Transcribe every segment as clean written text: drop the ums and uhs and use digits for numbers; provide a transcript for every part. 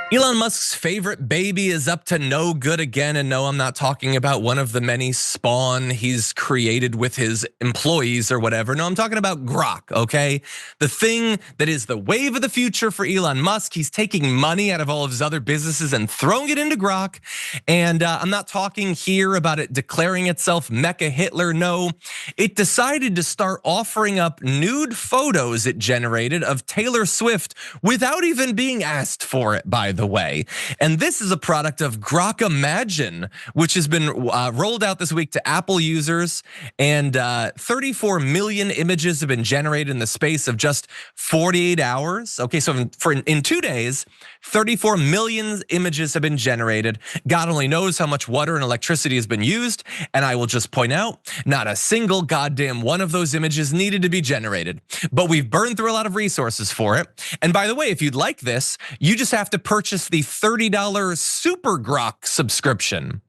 Elon Musk's favorite baby is up to no good again. And no, I'm not talking about one of the many spawn he's created with his employees or whatever. No, I'm talking about Grok, okay? The thing that is the wave of the future for Elon Musk. He's taking money out of all of his other businesses and throwing it into Grok. And I'm not talking here about it declaring itself Mecha Hitler. No, it decided to start offering up nude photos it generated of Taylor Swift without even being asked for it, by the way. And this is a product of Grok Imagine, which has been rolled out this week to Apple users. And 34 million images have been generated in the space of just 48 hours. Okay, so in 2 days, 34 million images have been generated. God only knows how much water and electricity has been used. And I will just point out, not a single goddamn one of those images needed to be generated. But we've burned through a lot of resources for it. And by the way, if you'd like this, you just have to purchase the $30 Super Grok subscription,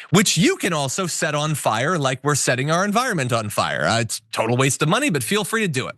which you can also set on fire like we're setting our environment on fire. It's a total waste of money, but feel free to do it.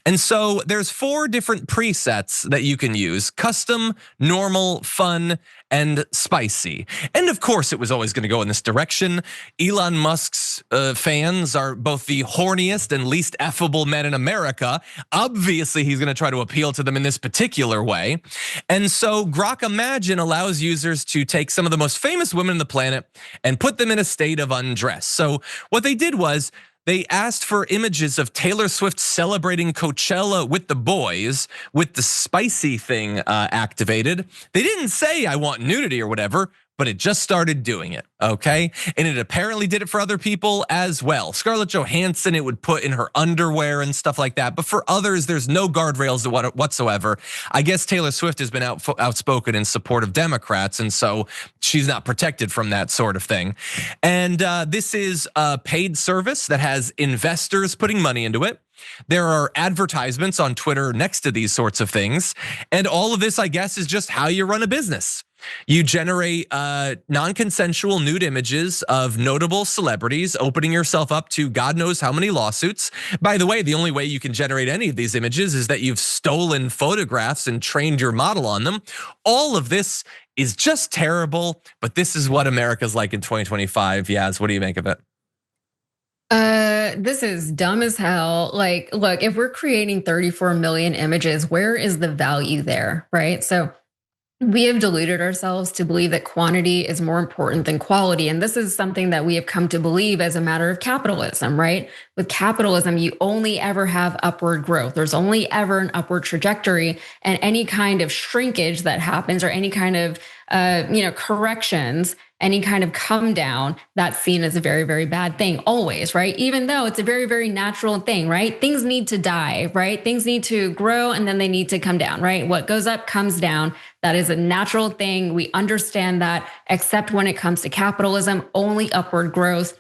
And so there's 4 different presets that you can use: custom, normal, fun, and spicy. And of course, it was always going to go in this direction. Elon Musk's fans are both the horniest and least affable men in America. Obviously, he's going to try to appeal to them in this particular way. And so Grok Imagine allows users to take some of the most famous women on the planet and put them in a state of undress. So what they did was, they asked for images of Taylor Swift celebrating Coachella with the boys with the spicy thing activated. They didn't say I want nudity or whatever, but it just started doing it, okay? And it apparently did it for other people as well. Scarlett Johansson, it would put in her underwear and stuff like that. But for others, there's no guardrails whatsoever. I guess Taylor Swift has been outspoken in support of Democrats, and so she's not protected from that sort of thing. And this is a paid service that has investors putting money into it. There are advertisements on Twitter next to these sorts of things. And all of this, I guess, is just how you run a business. You generate non-consensual nude images of notable celebrities, opening yourself up to God knows how many lawsuits. By the way, the only way you can generate any of these images is that you've stolen photographs and trained your model on them. All of this is just terrible, but this is what America's like in 2025. Yaz, what do you make of it? This is dumb as hell. Like, look, if we're creating 34 million images, where is the value there, right? So we have deluded ourselves to believe that quantity is more important than quality. And this is something that we have come to believe as a matter of capitalism, right? With capitalism, you only ever have upward growth. There's only ever an upward trajectory, and any kind of shrinkage that happens or any kind of corrections, any kind of come down, that's seen as a very, very bad thing always, right? Even though it's a very, very natural thing, right? Things need to die, right? Things need to grow and then they need to come down, right? What goes up comes down. That is a natural thing. We understand that, except when it comes to capitalism, only upward growth.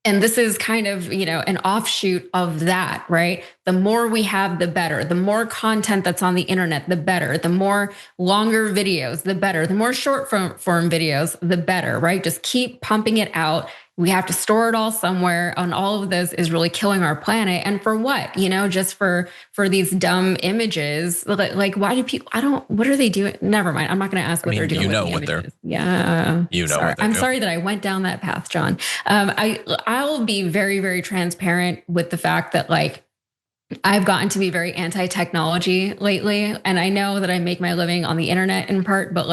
And this is kind of, an offshoot of that, right? The more we have, the better. The more content that's on the internet, the better. The more longer videos, the better. The more short form videos, the better, right? Just keep pumping it out. We have to store it all somewhere, and all of this is really killing our planet. And for what? Just for these dumb images. Like, why do people? What are they doing? Never mind. I'm not going to ask what they're doing. Yeah. I'm sorry that I went down that path, John. I'll be very, very transparent with the fact that, like, I've gotten to be very anti-technology lately, and I know that I make my living on the internet in part, but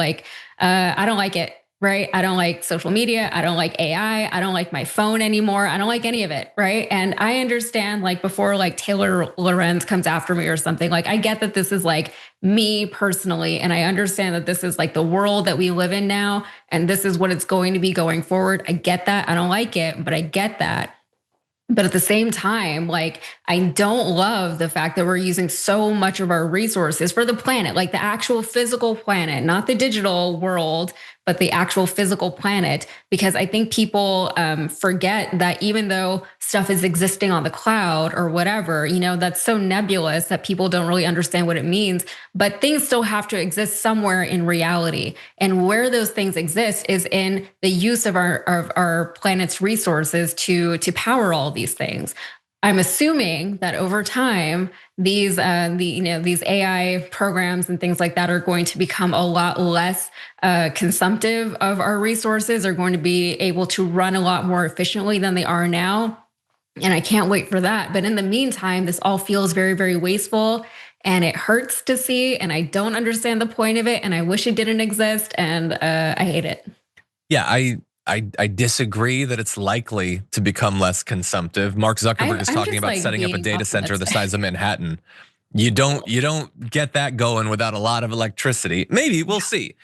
I don't like it. Right? I don't like social media. I don't like AI. I don't like my phone anymore. I don't like any of it. Right? And I understand, before Taylor Lorenz comes after me or something, I get that this is me personally. And I understand that this is the world that we live in now. And this is what it's going to be going forward. I get that. I don't like it, but I get that. But at the same time, I don't love the fact that we're using so much of our resources for the planet, the actual physical planet, not the digital world, but the actual physical planet. Because I think people forget that even though stuff is existing on the cloud or whatever, that's so nebulous that people don't really understand what it means. But things still have to exist somewhere in reality. And where those things exist is in the use of our planet's resources to power all these things. I'm assuming that over time, these these AI programs and things like that are going to become a lot less consumptive of our resources, are going to be able to run a lot more efficiently than they are now. And I can't wait for that. But in the meantime, this all feels very, very wasteful, and it hurts to see. And I don't understand the point of it. And I wish it didn't exist. And I hate it. Yeah, I disagree that it's likely to become less consumptive. Mark Zuckerberg is I'm talking just about like setting up a being data center the optimistic. size of Manhattan. You don't get that going without a lot of electricity. Maybe we'll see.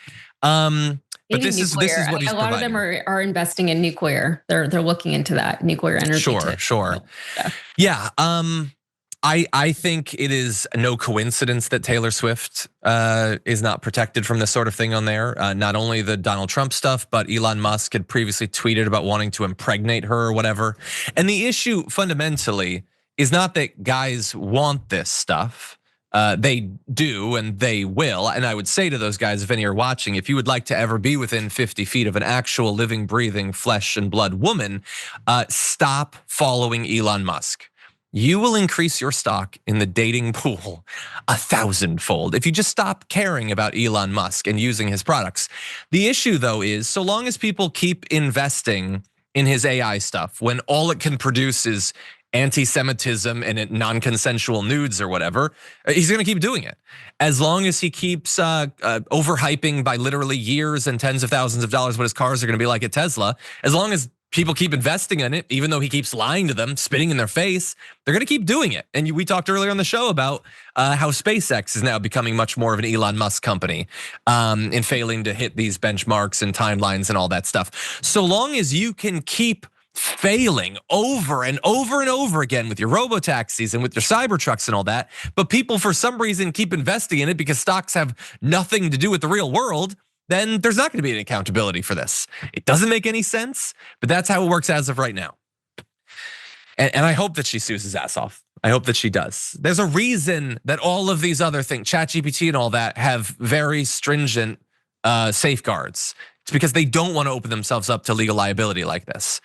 But Maybe this nuclear. is what he's A lot of them providing. are investing in nuclear. They're looking into that nuclear energy Sure, to sure. build stuff. Yeah. I think it is no coincidence that Taylor Swift is not protected from this sort of thing on there. Not only the Donald Trump stuff, but Elon Musk had previously tweeted about wanting to impregnate her or whatever. And the issue fundamentally is not that guys want this stuff. They do and they will. And I would say to those guys, if any are watching, if you would like to ever be within 50 feet of an actual living, breathing, flesh and blood woman, stop following Elon Musk. You will increase your stock in the dating pool 1,000-fold if you just stop caring about Elon Musk and using his products. The issue, though, is so long as people keep investing in his AI stuff, when all it can produce is anti-Semitism and non-consensual nudes or whatever, he's gonna keep doing it. As long as he keeps overhyping by literally years and tens of thousands of dollars what his cars are gonna be like at Tesla, as long as people keep investing in it, even though he keeps lying to them, spitting in their face, they're gonna keep doing it. And we talked earlier on the show about how SpaceX is now becoming much more of an Elon Musk company in failing to hit these benchmarks and timelines and all that stuff. So long as you can keep failing over and over and over again with your robo-taxis and with your cyber trucks and all that, but people for some reason keep investing in it because stocks have nothing to do with the real world, then there's not gonna be any accountability for this. It doesn't make any sense, but that's how it works as of right now. And I hope that she sues his ass off. I hope that she does. There's a reason that all of these other things, ChatGPT and all that, have very stringent safeguards. It's because they don't want to open themselves up to legal liability like this.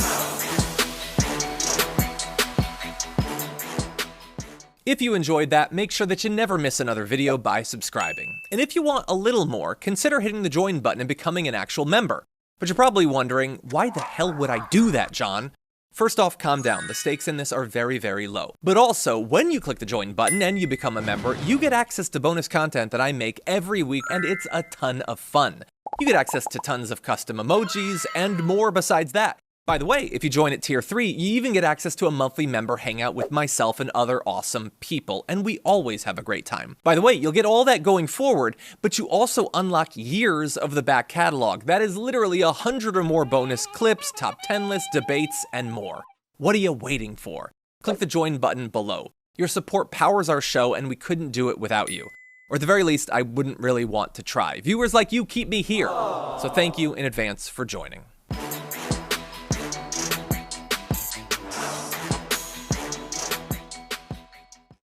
If you enjoyed that, make sure that you never miss another video by subscribing. And if you want a little more, consider hitting the join button and becoming an actual member. But you're probably wondering, why the hell would I do that, John? First off, calm down. The stakes in this are very, very low. But also, when you click the join button and you become a member, you get access to bonus content that I make every week, and it's a ton of fun. You get access to tons of custom emojis and more besides that. By the way, if you join at tier 3, you even get access to a monthly member hangout with myself and other awesome people, and we always have a great time. By the way, you'll get all that going forward, but you also unlock years of the back catalog. That is literally 100 or more bonus clips, top 10 lists, debates, and more. What are you waiting for? Click the join button below. Your support powers our show, and we couldn't do it without you. Or at the very least, I wouldn't really want to try. Viewers like you keep me here, so thank you in advance for joining.